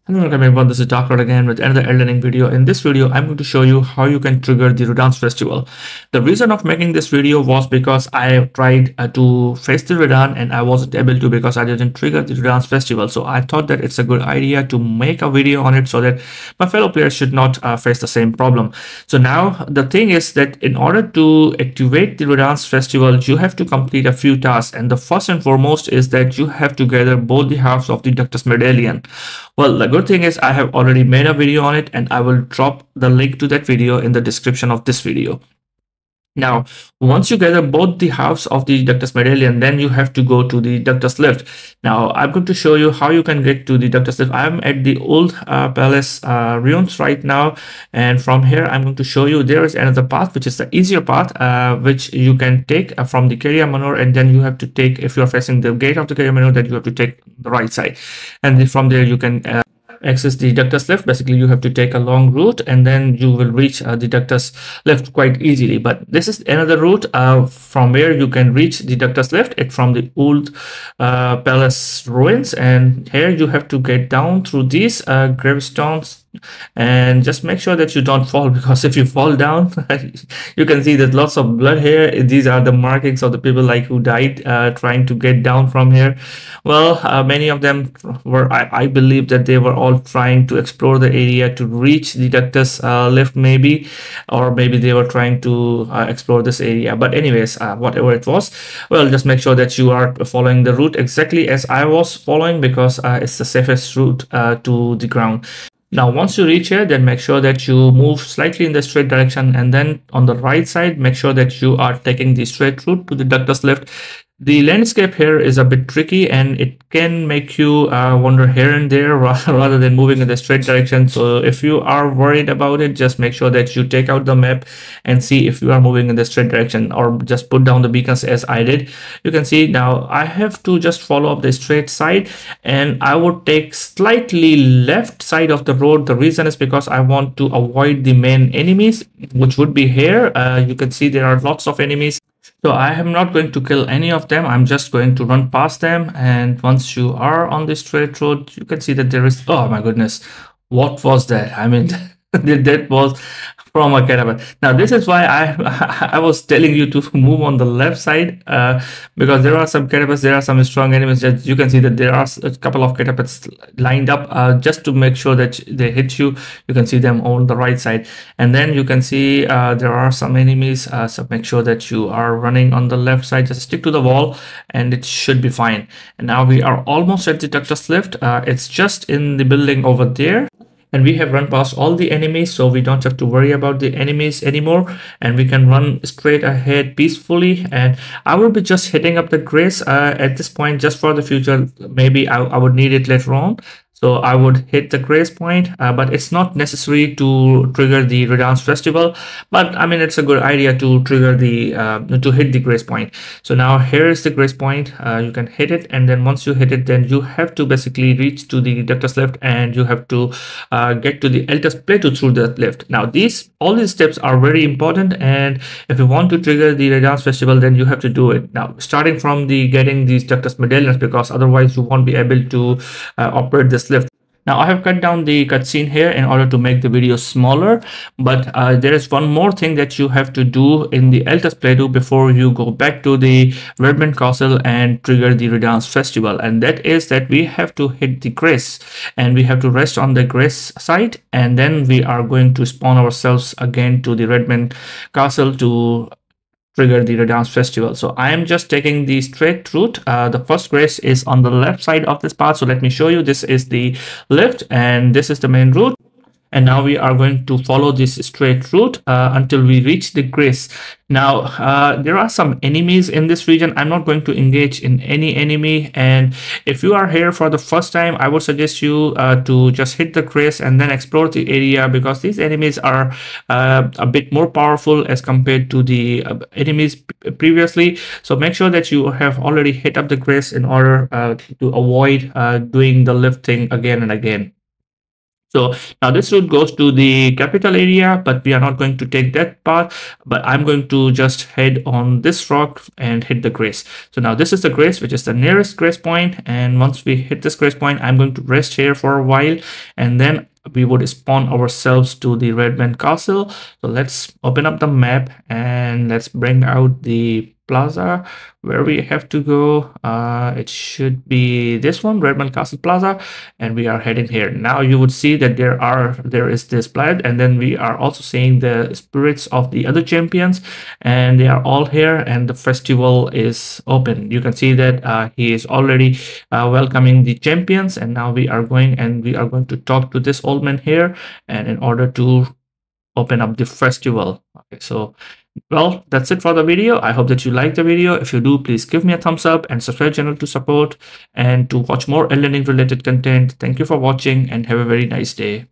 Hello everyone, this is Dr. again with another Elden Ring video. In this video, I'm going to show you how you can trigger the Radahn festival. The reason of making this video was because I tried to face the Radahn and I wasn't able to because I didn't trigger the Radahn festival. So I thought that it's a good idea to make a video on it so that my fellow players should not face the same problem. So now the thing is that in order to activate the Radahn festival, you have to complete a few tasks. And the first and foremost is that you have to gather both the halves of the Ductus Medallion. Well, the good thing is I have already made a video on it and I will drop the link to that video in the description of this video. Now, once you gather both the halves of the Ductus Medallion, then you have to go to the Ductus Lift. Now, I'm going to show you how you can get to the Ductus Lift. I'm at the old palace ruins right now, and from here, I'm going to show you there is another path, which is the easier path, which you can take from the Caria Manor, and then you have to take, if you're facing the gate of the Caria Manor, then you have to take the right side, and from there you can access the Ductus Lift. Basically, you have to take a long route and then you will reach the Ductus Lift quite easily. But this is another route from where you can reach the Ductus Lift. It's from the old palace ruins, and here you have to get down through these gravestones. And just make sure that you don't fall, because if you fall down you can see there's lots of blood here. These are the markings of the people like who died trying to get down from here. Well, many of them were, I believe that they were all trying to explore the area to reach the Ductus Lift, maybe, or maybe they were trying to explore this area. But anyways, whatever it was, well, just make sure that you are following the route exactly as I was following, because it's the safest route to the ground. Now, once you reach here, then make sure that you move slightly in the straight direction, and then on the right side, make sure that you are taking the straight route to the Ductus Lift. The landscape here is a bit tricky and it can make you wander here and there rather than moving in the straight direction. So if you are worried about it, just make sure that you take out the map and see if you are moving in the straight direction, or just put down the beacons as I did. You can see now I have to just follow up the straight side, and I would take slightly left side of the road. The reason is because I want to avoid the main enemies, which would be here. You can see there are lots of enemies. So I am not going to kill any of them. I'm just going to run past them. And once you are on the straight road, you can see that there is, oh my goodness, what was that? I mean, that was from a caravan. Now this is why I was telling you to move on the left side, because there are some caravans, there are some strong enemies. That you can see that there are a couple of catapults lined up just to make sure that they hit you. You can see them on the right side, and then you can see there are some enemies, so make sure that you are running on the left side. Just stick to the wall and it should be fine. And now we are almost at the Ductus Lift. It's just in the building over there. And we have run past all the enemies, so we don't have to worry about the enemies anymore, and we can run straight ahead peacefully. And I will be just hitting up the grace at this point, just for the future. Maybe I would need it later on, so I would hit the grace point, but it's not necessary to trigger the Radahn festival. But I mean, it's a good idea to trigger the to hit the grace point. So now here is the grace point. You can hit it, and then once you hit it, then you have to basically reach to the Ductus Lift, and you have to get to the Altus Plateau through the lift. Now all these steps are very important, and if you want to trigger the Radahn festival, then you have to do it now, starting from the getting these Ductus medallions, because otherwise you won't be able to operate this lift. Now I have cut down the cutscene here in order to make the video smaller, but there is one more thing that you have to do in the Altus Plateau before you go back to the Redmond Castle and trigger the Radahn festival, and that is that we have to hit the grace, and we have to rest on the grace site, and then we are going to spawn ourselves again to the Redmond Castle to trigger the Radahn festival. So I am just taking the straight route. The first grace is on the left side of this path. So let me show you. This is the lift and this is the main route. And now we are going to follow this straight route until we reach the grace. Now, there are some enemies in this region. I'm not going to engage in any enemy. And if you are here for the first time, I would suggest you to just hit the grace and then explore the area, because these enemies are a bit more powerful as compared to the enemies previously. So make sure that you have already hit up the grace in order to avoid doing the lift thing again and again. So now this route goes to the capital area, but we are not going to take that path, but I'm going to just head on this rock and hit the grace. So now this is the grace, which is the nearest grace point. And once we hit this grace point, I'm going to rest here for a while, and then we would spawn ourselves to the Redman Castle. So let's open up the map and let's bring out the plaza where we have to go. It should be this one, Redman Castle Plaza, and we are heading here. Now you would see that there is this plaid, and then we are also seeing the spirits of the other champions, and they are all here, and the festival is open. You can see that he is already welcoming the champions, and now we are going to talk to this old man here, and in order to open up the festival. Okay, so well, that's it for the video. I hope that you liked the video. If you do, please give me a thumbs up and subscribe channel to support and to watch more Elden Ring related content. Thank you for watching and have a very nice day.